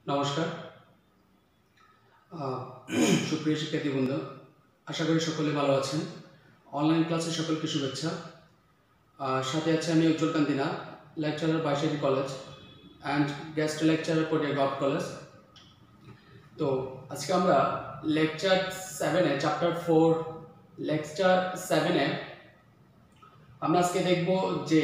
নমস্কার সুপ্রিয় শিক্ষার্থীবৃন্দ, আশা করি সকলে ভালো আছেন। অনলাইন ক্লাসে সকলকে শুভেচ্ছা। সাথে আছে আমি Ujjwal Kantina, lecturer Baishari college and guest lecturer Patiya gov college. তো আজকে আমরা লেকচার 7-এ চ্যাপ্টার 4 লেকচার 7-এ আমরা আজকে দেখব যে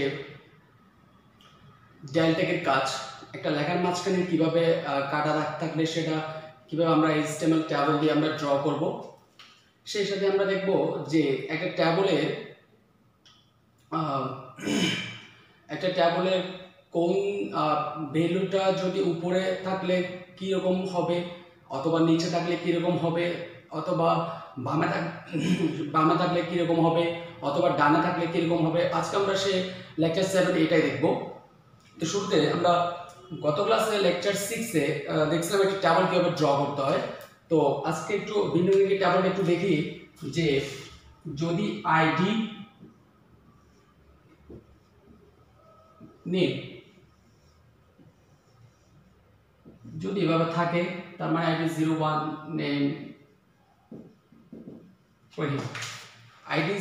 ডেলটেকের কাজ, একটা লেখার মাঝখানে কিভাবে কাটা দাগ থাকলে সেটা কিভাবে আমরা HTML ট্যাবল দিয়ে আমরা ড্র করব। সেই সাথে আমরা দেখব যে একটা ট্যাবলের কোন ভ্যালুটা যদি উপরে থাকলে কি রকম হবে, অথবা নিচে থাকলে কি রকম হবে, অথবা বামে থাকলে কি রকম হবে, অথবা ডানে থাকলে কি রকম হবে। আজকে আমরা সেই লেকচার 7 এটাই দেখব। তো শুরুতে আমরা গত ক্লাসে লেকচার 6-এ দেখছিলাম একটা ট্যাবল কিভাবে ড্র করতে হয়। তো আজকে একটু ভিন্ন দিকে ট্যাবলটা একটু দেখি যে যদি আইডি নেম যদি এভাবে থাকে, তার মানে আইডি 01 নেম রহিম, আইডি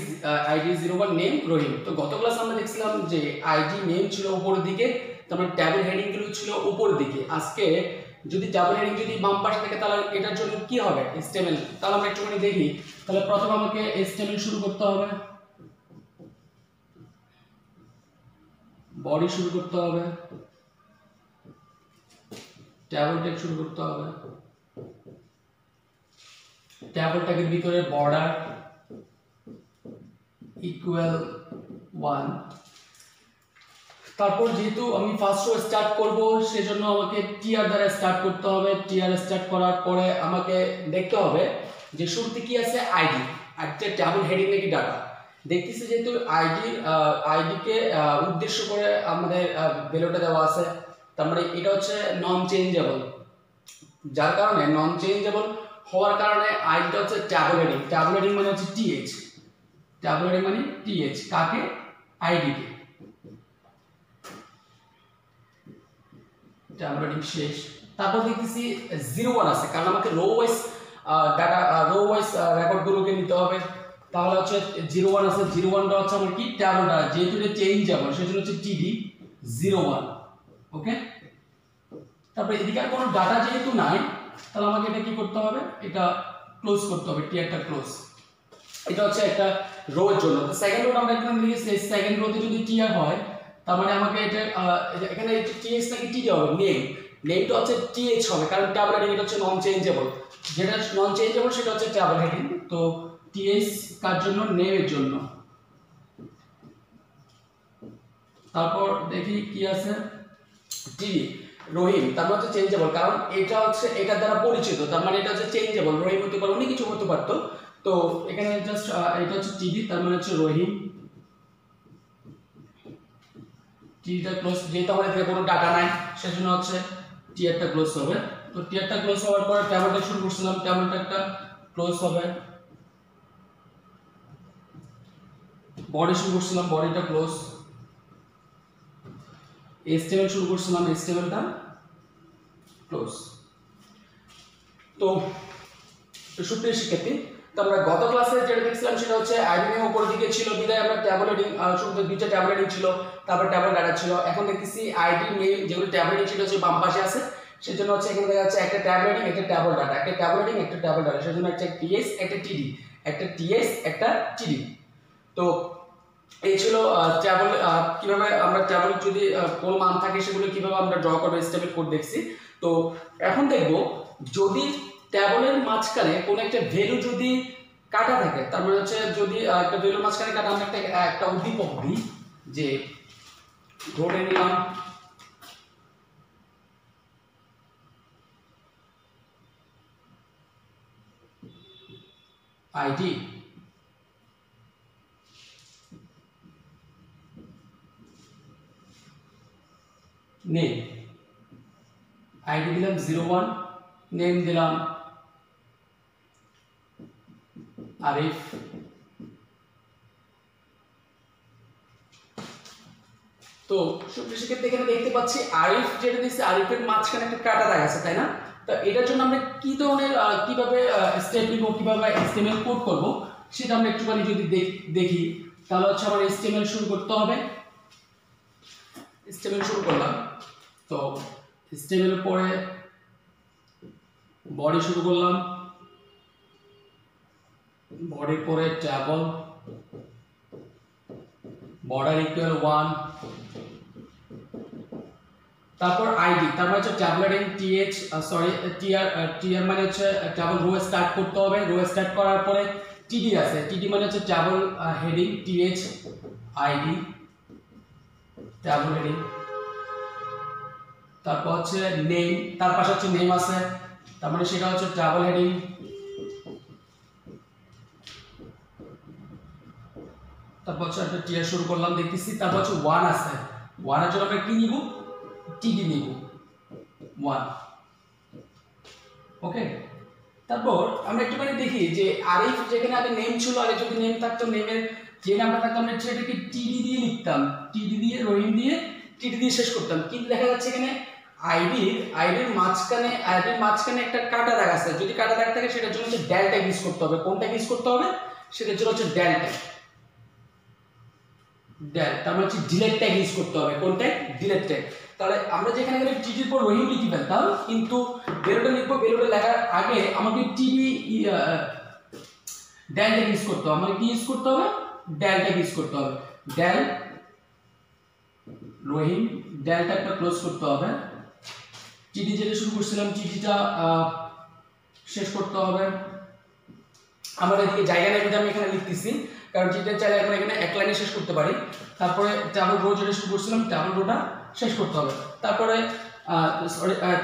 01 নেম রহিম। তো গত ক্লাসে আমরা দেখছিলাম যে আইডি নেম ছিল উপরের দিকে, তার মানে ট্যাবল হেডিং গুলো ছিল উপরের দিকে। আজকে যদি ট্যাবল হেডিং যদি বাম পাশে থাকে তাহলে এটার জন্য কি হবে HTML, তাহলে আমরা একটুখানি দেখি। তাহলে প্রথমে আমাকে HTML শুরু করতে হবে, বডি শুরু করতে হবে, ট্যাবল ট্যাগ শুরু করতে হবে, ট্যাবল ট্যাগের ভিতরে বর্ডার ইকুয়াল 1। তারপর যেহেতু আমি ফার্স্ট রো স্টার্ট করব সেজন্য আমাকে টিআর দ্বারা স্টার্ট করতে হবে। টিআর স্টার্ট করার পরে আমাকে দেখতে হবে যে শুরুতে কি আছে আইডি, একটা ট্যাবল হেডিং নাকি ডাটা। দেখতেছি যেহেতু আইডিকে উদ্দেশ্য করে আমাদের ভ্যালুটা দেওয়া আছে, তার মানে এটা হচ্ছে নন চেঞ্জেবল। যার কারণে নন চেঞ্জেবল হওয়ার কারণে আইডিটা হচ্ছে ট্যাবল হেডিং। ট্যাবল হেডিং মানে হচ্ছে টিএইচ, ট্যাবল হেডিং মানে টিএইচ, কাকে? আইডিকে। ট্যাবল হেডিং শেষ। তারপর দেখতেছি 01 আছে, কারণ আমাকে রো ওয়াইজ ডাটা রেকর্ড গুলোকে নিতে হবে। তাহলে হচ্ছে 01 আছে, 01টা হচ্ছে আমার কি ট্যাবল ডাটা, যেহেতু এটা চেঞ্জেবল সেজন্য হচ্ছে টিডি 01। ওকে, তারপর এদিকে আর কোনো ডাটা যেহেতু নাই তাহলে আমাকে এটা কি করতে হবে, এটা ক্লোজ করতে হবে, টিআরটা ক্লোজ। এটা হচ্ছে একটা রো এর জন্য। তো সেকেন্ড রোটা আমরা এখানে লিখেছি, সেকেন্ড রোতে যদি টিআর হয় তার মানে আমাকে এটা এখানে টিএইচ নাকি টিডি হবে, নেমটা হচ্ছে টিএইচ হবে, কারণ ট্যাবল হেডিং এটা হচ্ছে নন চেঞ্জেবল। যেটা নন চেঞ্জেবল সেটা হচ্ছে ট্যাবল হেডিং। তো টিএইচ কার জন্য? নেমের জন্য। তারপর দেখি কি আছে, টিডি রহিম, তার মানে হচ্ছে চেঞ্জেবল, কারণ এটা হচ্ছে এটার দ্বারা পরিচিত, তার মানে এটা হচ্ছে চেঞ্জেবল। রহিম হতে পারে, অনেক কিছু হতে পারতো। তো এখানে জাস্ট এটা হচ্ছে টিডি, তার মানে হচ্ছে রহিম। টিটা ক্লোজ, যেহেতু আমার এখানে কোনো ডাটা নাই সেজন্য হচ্ছে টিআরটা ক্লোজ হবে। তো টিআরটা ক্লোজ হওয়ার পরে ট্যাবলটা শুরু করছিলাম, ট্যাবলটা একটা ক্লোজ হবে। বডি শুরু করছিলাম, বডিটা ক্লোজ। HTML শুরু করছিলাম, HTMLটা ক্লোজ। তো সুপ্রিয় শিক্ষার্থী, তো আমরা গত ক্লাসে যেটা দেখছিলাম সেটা হচ্ছে আইডি নেম উপরের দিকে ছিল, বিদায় আমরা ট্যাবল হেডিং শুরুতে দুইটা ট্যাবল হেডিং ছিল, তারপর ট্যাবল ডাটা ছিল। এখন দেখতেছি আইডি নেম যেগুলো ট্যাবল হেডিং সেটা হচ্ছে বাম পাশে আছে, সেজন্য হচ্ছে এখানে দেখা যাচ্ছে একটা ট্যাবল হেডিং, একটা ট্যাবল ডাটা, একটা ট্যাবল হেডিং, একটা ট্যাবল ডাটা, সেজন্য একটা টিএস, একটা টিডি, একটা টিএস, একটা টিডি। তো এই ছিল ট্যাবল, কিভাবে আমরা ট্যাবল যদি কোন মান থাকে সেগুলো কিভাবে আমরা ড্র করব, স্টেপের কোড দেখছি। তো এখন দেখব যদি ট্যাবলের মাঝখানে কোন একটা ভ্যালু যদি কাটা থাকে, তার মানে হচ্ছে যদি একটা ভ্যালুর মাঝখানে কাটা, আমরা একটা উদ্দীপক দিই যে ধরে নিলাম আইডি নেম, আইডি দিলাম 01, নেম দিলাম আরিফ, তো সেক্ষেত্রে এখানে দেখতে পাচ্ছি আরিফ যেটা দিচ্ছে আরিফের মাঝখানে একটা কাটা দাগ আছে, তাই না? তো এটার জন্য আমরা কি ধরনের কিভাবে স্টেপ নিব, কিভাবে HTML কোড করব সেটা আমরা একটুখানি যদি দেখি, তাহলে হচ্ছে আমার HTML শুরু করতে হবে। HTML শুরু করলাম, তো HTML এর পরে বডি শুরু করলাম, বডির পরে ট্যাবল, বর্ডার ইকুয়াল 1, তারপর আইডি, তারপর হচ্ছে ট্যাবলেট ইন টিএচ সরি টিআর মানে হচ্ছে ট্যাবল রো স্টার্ট করতে হবে। রো স্টার্ট করার পরে টিডি আছে, টিডি মানে হচ্ছে table heading, TH ID table heading, তারপর হচ্ছে নেম, তার পাশে হচ্ছে নেম আছে, তার মানে সেটা হচ্ছে ট্যাবল হেডিং, তারপর হচ্ছে একটা টিআর শুরু করলাম দেখতেছি, তারপর হচ্ছে 1 আছে, 1 এর জন্য আমরা কি নিব, টিডি নিব 1, ওকে। তারপর আমরা একটুখানি দেখি যে আরিফ যেখানে আগে নেম ছিল, আগে যদি নেম থাকতো, নেমের যে নামটা থাকতো আমরা সেটাকে টিডি দিয়ে লিখতাম, টিডি দিয়ে রহিম দিয়ে টিডি দিয়ে শেষ করতাম, কিন্তু দেখা যাচ্ছে এখানে আইডির মাঝখানে একটা কাটা দাগ আছে। যদি কাটা দাগ থাকে সেটার জন্য হচ্ছে ডেল ট্যাগ ইউজ করতে হবে। কোন ট্যাগ ইউজ করতে হবে? সেটার জন্য হচ্ছে ডেল ট্যাগ, তার মানে হচ্ছে ডিলেট ট্যাগ ইউজ করতে হবে। কোন ট্যাগ? Delete tag. তাহলে আমরা যেখানে গেলে টিডির পর রহিম লিখে ফেলতাম, কিন্তু বেরোটা লিখবো, বেরোটা লেখার আগে আমাকে টিডি ডেল ট্যাগ ইউজ করতে হবে। আমাকে কি ইউজ করতে হবে? ডেল ট্যাগ ইউজ করতে হবে। ডেল রহিম, ডেল ট্যাগটা ক্লোজ করতে হবে। টিডি যেটা শুরু করছিলাম টিডিটা শেষ করতে হবে। আমার এদিকে জায়গা নেই, আমি এখানে লিখতেছি, কারণ টিডিটা চাইলে এখন এখানে এক লাইনে শেষ করতে পারি। তারপরে ট্যাবল রো যেটা শুরু করছিলাম ট্যাবল রোটা শেষ করতে হবে। তারপরে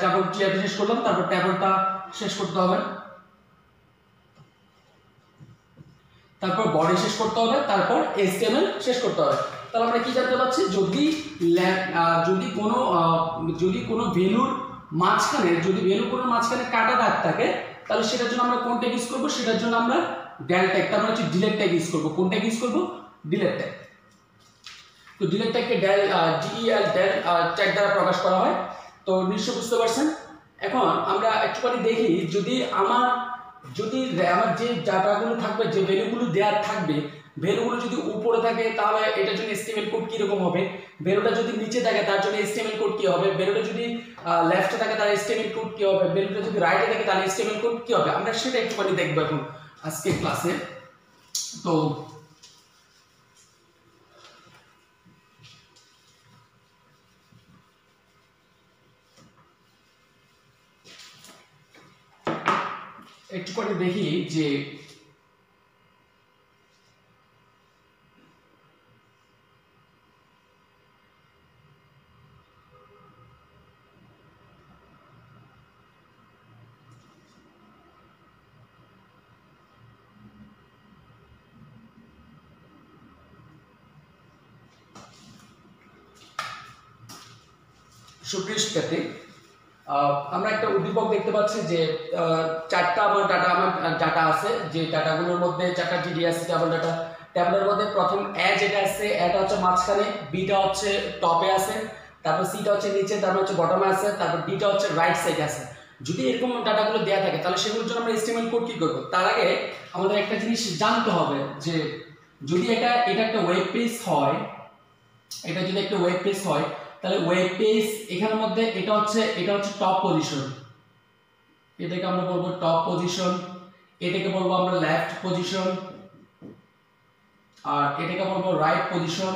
ট্যাবল টিআরটি শেষ করলাম, তারপর ট্যাবলটা শেষ করতে হবে, তারপর বডি শেষ করতে হবে, তারপর HTML শেষ করতে হবে। তাহলে আমরা কি জানতে পারছি? যদি কোনো ভ্যালুর মাঝখানে কাটা দাগ থাকে, তাহলে সেটার জন্য আমরা কোন ট্যাগ ইউজ করব? সেটার জন্য আমরা ডেল ট্যাগ, তার মানে হচ্ছে ডিলেট ট্যাগ ইউজ করব। কোন ট্যাগ ইউজ করব? Delete tag. তো ডিলেট ট্যাগকে ডেল ট্যাগ দ্বারা প্রকাশ করা হয়। তো নিশ্চয় বুঝতে পারছেন। এখন আমরা একটুখানি দেখি, যদি আমার যে ডাটাগুলো থাকবে, যে ভ্যালুগুলো দেওয়া থাকবে, ভ্যালুগুলো যদি উপরে থাকে তাহলে এটার জন্য HTML কোড কিরকম হবে, ভ্যালুটা যদি নিচে থাকে তার জন্য HTML কোড কি হবে, ভ্যালুটা যদি লেফটে থাকে তাহলে HTML কোড কি হবে, ভ্যালুটা যদি রাইটে থাকে তাহলে HTML কোড কি হবে, আমরা সেটা একটুখানি দেখবো এখন আজকে ক্লাসে। তো একটুখানি দেখি যে সুপ্রিয় শিক্ষার্থী, আমরা একটা উদ্দীপক দেখতে পাচ্ছি যে চারটা আমার ডাটা আছে, যে ডাটাগুলোর মধ্যে চারটা টিডি আছে ট্যাবল ডাটা। ট্যাবলের মধ্যে প্রথম এ যেটা আছে, এটা হচ্ছে মাঝখানে, বিটা হচ্ছে টপে আছে, তারপর সিটা হচ্ছে নিচে, তারপর হচ্ছে বটমে আছে, তারপর ডিটা হচ্ছে রাইট সাইডে আছে। যদি এরকম ডাটাগুলো দেওয়া থাকে তাহলে সেগুলোর জন্য আমরা HTML কোড কি করব? তার আগে আমাদের একটা জিনিস জানতে হবে যে যদি এটা একটা ওয়েব পেজ হয়, এটা যদি একটা ওয়েব পেজ হয়, তাহলে ওয়েব পেজ এখানের মধ্যে এটা হচ্ছে টপ পজিশন, এটাকে আমরা বলবো টপ পজিশন, এটাকে বলবো আমরা লেফট পজিশন, আর এটাকে বলবো রাইট পজিশন,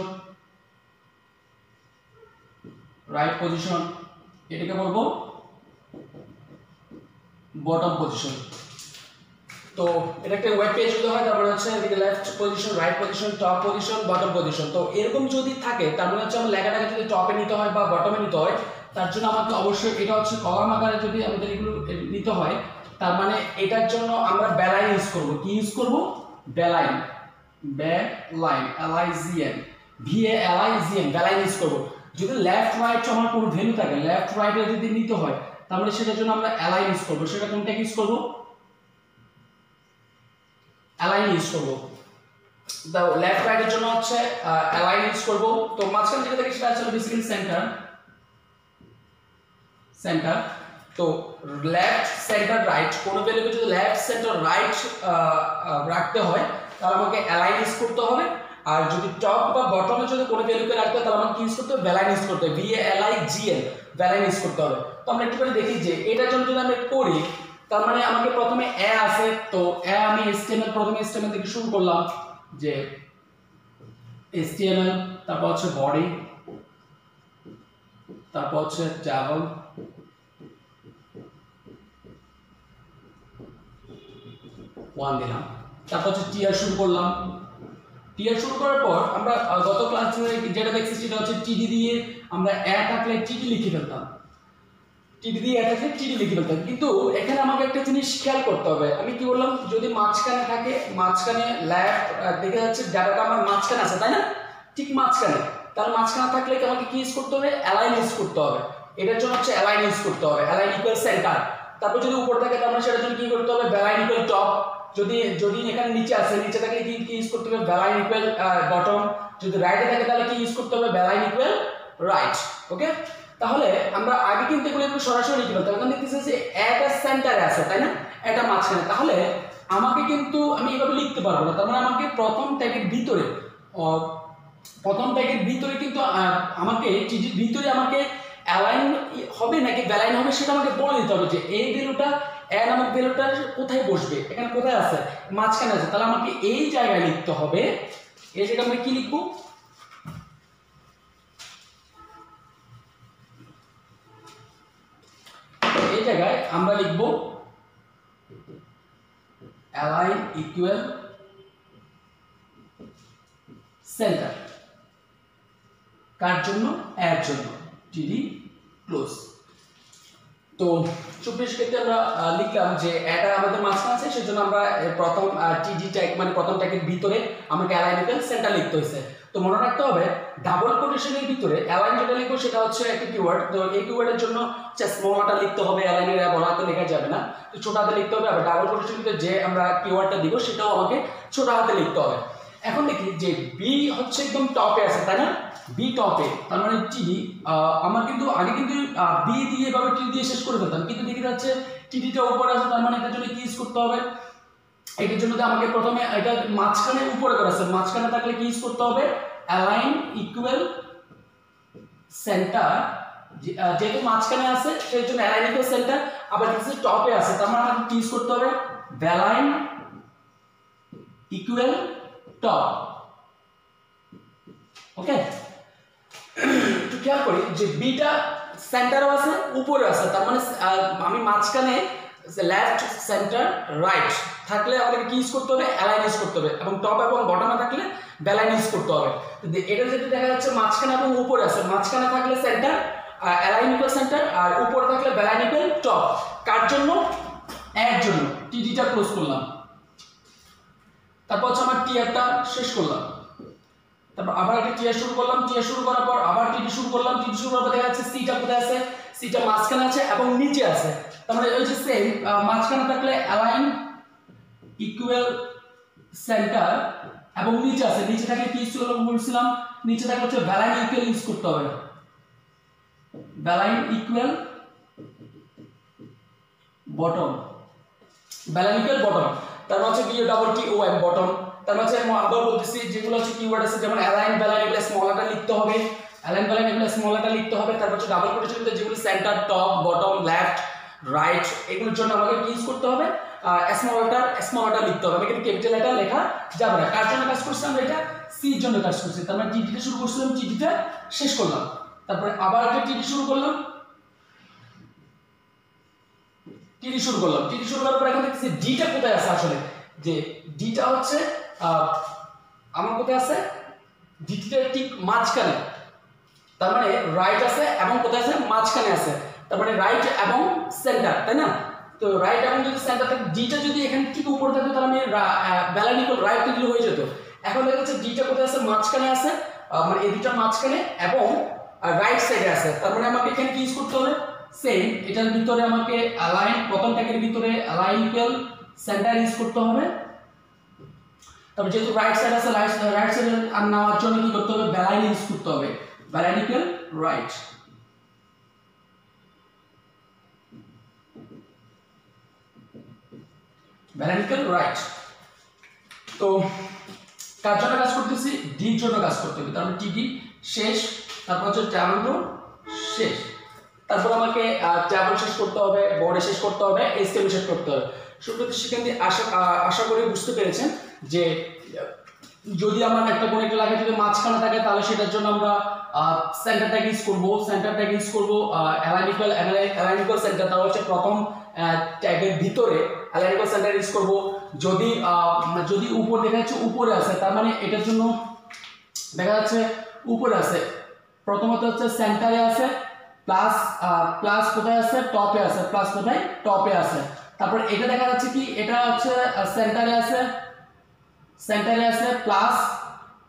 এটাকে বলবো বটম পজিশন। তো এটা একটা ওয়েব পেজ যদি হয় তারপরে হচ্ছে এদিকে left position, right position, top position, bottom position. তো এরকম যদি থাকে তার মানে হচ্ছে আমার লেখাটাকে যদি টপে নিতে হয় বা বটমে নিতে হয়, তার জন্য আমাকে অবশ্যই এটা হচ্ছে কলাম আকারে যদি আমাদের এগুলো নিতে হয়, তার মানে এটার জন্য আমরা বেলাইন ইউজ করব। কি ইউজ করব? বেলাইন, LIGN, বেলাইন ইউজ করব। যদি লেফট রাইট আমার কোনো ভ্যালু থাকে, লেফট রাইটে যদি নিতে হয় তাহলে সেটার জন্য আমরা অ্যালাইন ইউজ করব। সেটা কোনটা ইউজ করব? অ্যালাইন ইউজ করব। দাও লেফট রাইটের জন্য হচ্ছে অ্যালাইন ইউজ করব। তো মাঝখানে যেটা দেখি সেটা আসলে বেসিক্যালি সেন্টার। তো লেফট সেন্টার রাইট কোন ভ্যালুকে যদি লেফট সেন্টার রাইট রাখতে হয় তাহলে আমাকে অ্যালাইন ইউজ করতে হবে। আর যদি টপ বা বটমে যদি কোনো ভ্যালুকে রাখতে হয় তাহলে আমাকে কি ইউজ করতে হবে, ভ্যালাইন ইউজ করতে হবে, VALIGN ভ্যালাইন ইউজ করতে হবে। তো আমরা একটু করে দেখি যে এটার জন্য যদি আমি করি তার মানে আমাকে প্রথমে এ আছে, তো এ আমি HTML প্রথমে HTML থেকে শুরু করলাম, যে HTML, তারপর হচ্ছে বডি, তারপর হচ্ছে ট্যাবল, ওয়ান দিলাম, তারপর হচ্ছে টিআর শুরু করলাম। টিআর শুরু করার পর আমরা গত ক্লাসে যেটা দেখছি সেটা হচ্ছে টিডি দিয়ে আমরা এ থাকলে টিডি লিখে ফেলতাম, টিডি দিয়ে এ থাকলে টিডি লিখে ফেলতাম। কিন্তু এখানে আমাকে একটা জিনিস খেয়াল করতে হবে, আমি কি বললাম যদি মাঝখানে থাকে, মাঝখানে লেফট দেখে যাচ্ছে ডাটাটা আমার মাঝখানে আছে তাই না, ঠিক মাঝখানে, তাহলে মাঝখানে থাকলে আমাকে কি ইউজ করতে হবে, অ্যালাইন ইউজ করতে হবে। এটার জন্য হচ্ছে অ্যালাইন ইউজ করতে হবে, অ্যালাইন ইকুয়াল সেন্টার। তারপর যদি উপর থাকে তাহলে সেটার জন্য কি করতে হবে, ভ্যালাইন ইকুয়াল টপ। যদি এখানে নিচে আছে, নিচে থাকলে কি ইউজ করতে হবে, ভ্যালাইন ইকুয়াল বটম। যদি রাইটে থাকে তাহলে কি ইউজ করতে হবে, ভ্যালাইন ইকুয়াল রাইট। ওকে, তাহলে আমরা আগে কিন্তু এগুলো একটু সরাসরি লিখে ফেলতাম, এখন দেখতেছি যে এটা সেন্টারে আছে তাই না, এটা মাঝখানে, তাহলে আমাকে কিন্তু আমি এভাবে লিখতে পারবো না। তার মানে আমাকে প্রথম ট্যাগের ভিতরে কিন্তু আমাকে টিডির ভিতরে আমাকে অ্যালাইন হবে নাকি ভ্যালাইন হবে সেটা আমাকে বলে দিতে হবে, যে এই ভ্যালুটা এ নামক ভ্যালুটা কোথায় বসবে, এখানে কোথায় আছে, মাঝখানে আছে, তাহলে আমাকে এই জায়গায় লিখতে হবে। এই জায়গায় আমরা কি লিখবো, এই জায়গায় আমরা লিখবো অ্যালাইন ইকুয়াল সেন্টার, কার জন্য, এর জন্য, টিডি ক্লোজ। তো চব্বিশ ক্ষেত্রে আমরা লিখলাম যে এটা আমাদের মাঝখানে আছে, সেজন্য আমরা প্রথম টিডি ট্যাগ মানে প্রথম ট্যাগের ভিতরে আমাকে অ্যালাইন ইকুয়াল সেন্টার লিখতে হয়েছে। তো মনে রাখতে হবে ডাবল কোটেশনের ভিতরে অ্যালাইন যেটা লিখবো সেটা হচ্ছে একটা কিওয়ার্ড, তো এই কিওয়ার্ডের জন্য স্মল হাতে লিখতে হবে, অ্যালাইনের বড় হাতে লেখা যাবে না, তো ছোট হাতে লিখতে হবে। আবার ডাবল কোটেশনের ভিতরে যে আমরা কিওয়ার্ডটা দিব সেটাও আমাকে ছোট হাতে লিখতে হবে। এখন দেখি যে বি হচ্ছে একদম টপে আছে তাই না, বি টপে, তার মানে টিডি আমার কিন্তু আগে কিন্তু বি দিয়ে এভাবে টিডি দিয়ে শেষ করে ফেলতাম, কিন্তু দেখে যাচ্ছে টিডিটা উপরে আছে, তার মানে এটার জন্য কি ইউজ করতে হবে, এটার জন্য আমাকে প্রথমে এটা মাঝখানে উপরে করা আছে, মাঝখানে থাকলে কি ইউজ করতে হবে, অ্যালাইন ইকুয়াল সেন্টার, যেহেতু মাঝখানে আছে সেই জন্য অ্যালাইন ইকুয়াল সেন্টার। আবার কিছু টপে আছে, তার মানে আমাকে কি ইউজ করতে হবে, ভ্যালাইন ইকুয়াল টপ। ওকে, একটু খেয়াল করি যে বিটা সেন্টারও আছে উপরে আছে, তার মানে আমি মাঝখানে লেফট সেন্টার রাইট থাকলে আমাদের কি ইউজ করতে হবে, অ্যালাইন ইউজ করতে হবে, এবং টপ এবং বটমে থাকলে ভ্যালাইন ইউজ করতে হবে। এটা যেটা দেখা যাচ্ছে মাঝখানে এবং উপরে আছে, মাঝখানে থাকলে সেন্টার অ্যালাইন ইকুয়াল সেন্টার, আর উপরে থাকলে ভ্যালাইন ইকুয়াল টপ, কার জন্য, এর জন্য, টিডিটা ক্লোজ করলাম। তারপর হচ্ছে আমার টিআরটা শেষ করলাম, তারপর আবার একটা টিআর শুরু করলাম, টিআর শুরু করার পর আবার টিডি শুরু করলাম, টিডি শুরু করার পর দেখা যাচ্ছে সিটা কোথায় আছে, সিটা মাঝখানে আছে এবং নিচে আছে, তার মানে ওই যে সেম মাঝখানে থাকলে অ্যালাইন ইকুয়াল সেন্টার এবং নিচে আছে, নিচে থাকলে কি ইউজ করব বলছিলাম, নিচে থাকলে হচ্ছে ভ্যালাইন ইকুয়াল ইউজ করতে হবে, ভ্যালাইন ইকুয়াল বটম, ভ্যালাইন ইকুয়াল বটম, তারপর হচ্ছে BOTTOM বটম। তারপর হচ্ছে আবার বলতেছি যেগুলো হচ্ছে কিওয়ার্ড আছে, যেমন অ্যালাইন ভ্যালাইন এগুলো স্মল লেটার লিখতে হবে, অ্যালাইন ভ্যালাইন এগুলো স্মল লেটার লিখতে হবে। তারপর হচ্ছে ডাবল কোটেশন যেগুলো centre, top, bottom, left, right, এগুলোর জন্য আমাকে কি ইউজ করতে হবে, স্মল লেটার লিখতে হবে, এখানে ক্যাপিটাল লেটার লেখা যাবে না। কার জন্য কাজ করছি আমরা, এটা সির জন্য কাজ করছি, তার মানে টিডিটা শুরু করছিলাম, টিডিটা শেষ করলাম, তারপরে আবার একটা টিডি শুরু করলাম, টিডি শুরু করার পর এখন দেখছি ডিটা কোথায় আছে, আসলে যে ডিটা হচ্ছে আমার কোথায় আছে, ডিটা ঠিক মাঝখানে, তার মানে রাইট আছে এবং কোথায় আছে, মাঝখানে আছে, তার মানে রাইট এবং সেন্টার তাই না। তো রাইট এবং যদি সেন্টার থাকে, ডিটা যদি এখানে ঠিক উপরে থাকতো তাহলে আমি ভ্যালাইন ইকুয়াল রাইট দিলে হয়ে যেত। এখন দেখা যাচ্ছে ডিটা কোথায় আছে, মাঝখানে আছে, মানে এই দুটার মাঝখানে এবং রাইট সাইডে আছে, তার মানে আমাকে এখানে কি ইউজ করতে হবে, সেম এটার ভিতরে আমাকে অ্যালাইন প্রথম ট্যাগের ভিতরে অ্যালাইন ইকুয়াল সেন্টার ইউজ করতে হবে। তারপর যেহেতু রাইট সাইড আছে, রাইট সাইড আর নেওয়ার জন্য কি করতে হবে, ব্যালাইন ইউজ করতে হবে, ব্যালাইনিক্যাল রাইট। ব্যালাইনিক্যাল রাইট। তো কার জন্য কাজ করতেছি, ডির জন্য কাজ করতে হবে, তারপর টিডি শেষ, তারপর হচ্ছে ট্রাভেল শেষ, তারপর আমাকে ট্রাভেল শেষ করতে হবে, বডি শেষ করতে হবে, এসকেপ শেষ করতে হবে। সুপ্রতিশ শিক্ষার্থী আশা করি বুঝতে পেরেছেন যে যদি আমার একটা কোনো একটা লাগে যদি মাঝখানে থাকে তাহলে সেটার জন্য আমরা সেন্টার ট্যাগ ইউজ করব, সেন্টার ট্যাগ ইউজ করব অ্যালাইনিক্যাল সেন্টার, তাহলে হচ্ছে প্রথম ট্যাগের ভিতরে অ্যালাইনিক্যাল সেন্টার ইউজ করব। যদি উপর দেখা যাচ্ছে উপরে আছে, তার মানে এটার জন্য দেখা যাচ্ছে উপরে আছে, প্রথমত হচ্ছে সেন্টারে আছে, প্লাস কোথায় আছে, টপে আছে, প্লাস কোথায়, টপে আছে। তারপর এটা দেখা যাচ্ছে কি, এটা হচ্ছে সেন্টারে আছে, প্লাস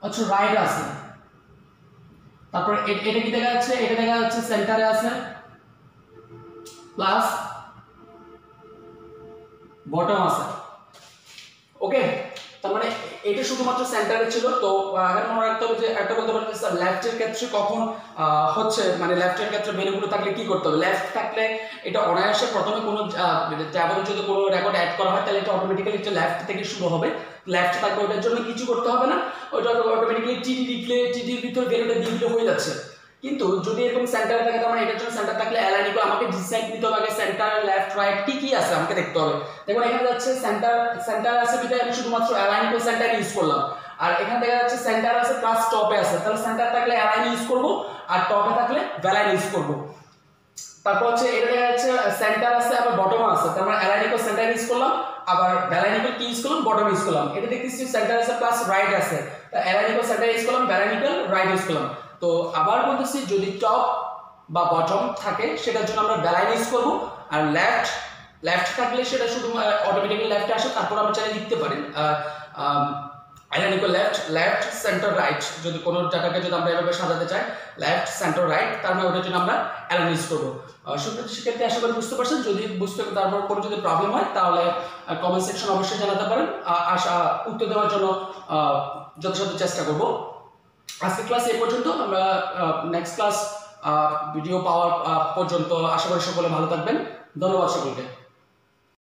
হচ্ছে রাইট আছে। তারপর এটা কি দেখা যাচ্ছে, এটা দেখা যাচ্ছে সেন্টারে আছে, প্লাস বটম আছে। ওকে, তার মানে এটা শুধুমাত্র সেন্টারে ছিল। তো এখন মনে রাখতে হবে যে একটা বলতে পারেন স্যার লেফটের ক্ষেত্রে কখন হচ্ছে, মানে লেফটের ক্ষেত্রে মেনুগুলো থাকলে কি করতে হবে, লেফট থাকলে এটা অনায়াসে প্রথমে কোনো ট্যাবে যদি কোনো রেকর্ড অ্যাড করা হয় তাহলে এটা অটোমেটিক্যালি এটা লেফট থেকে শুরু হবে, লেফট থাকবে, ওটার জন্য কিছু করতে হবে না, ওইটা অটোমেটিক্যালি টিডি লিখলে টিডির ভিতরে বেরোটা দিয়ে দিলে হয়ে যাচ্ছে। কিন্তু যদি এরকম সেন্টারে থাকে, তার মানে এটার জন্য সেন্টার থাকলে অ্যালাইনিক্যাল আমাকে ডিসাইড নিতে হবে আগে সেন্টার লেফট রাইট কি কি আছে আমাকে দেখতে হবে। দেখুন এখানে যাচ্ছে সেন্টার আছে বিধায় আমি শুধুমাত্র অ্যালাইনিক্যাল সেন্টার ইউজ করলাম, আর এখানে দেখা যাচ্ছে সেন্টার আছে প্লাস টপে আছে, তাহলে সেন্টার থাকলে অ্যালাইন ইউজ করব, আর টপে থাকলে ভ্যালাইন ইউজ করব। তারপর হচ্ছে এটা দেখা যাচ্ছে সেন্টার আছে আবার বটম আছে, তার মানে অ্যালাইনিক্যাল সেন্টার ইউজ করলাম, আবার ভ্যালাইনিক্যাল কি ইউজ করলাম, বটম ইউজ করলাম। এটা দেখতেছি সেন্টার আছে প্লাস রাইট আছে, অ্যালাইনিক্যাল সেন্টার ইউজ করলাম, ভ্যালাইনিক্যাল রাইট ইউজ করলাম। তো আবার বলতেছি যদি টপ বা বটম থাকে সেটার জন্য আমরা ভ্যালাইন ইউজ করব, আর লেফট থাকলে সেটা শুধু অটোমেটিক্যালি লেফটে আসে, তারপর আমরা চাইলে লিখতে পারি অ্যালাইনিক্যাল লেফট সেন্টার রাইট, যদি কোনো জায়গাকে যদি আমরা এভাবে সাজাতে চাই লেফট সেন্টার রাইট, তার মানে ওটার জন্য আমরা অ্যালাইন ইউজ করব। সুপ্রতিশ শিক্ষার্থী আশা করি বুঝতে পারছেন। যদি বুঝতে তারপর কোনো যদি প্রবলেম হয় তাহলে কমেন্ট সেকশন অবশ্যই জানাতে পারেন, উত্তর দেওয়ার জন্য যথাসাধ্য চেষ্টা করব। আজকে ক্লাস এই পর্যন্ত, আমরা নেক্সট ক্লাস ভিডিও পাওয়ার পর্যন্ত আশা করি সকলে ভালো থাকবেন। ধন্যবাদ সকলকে।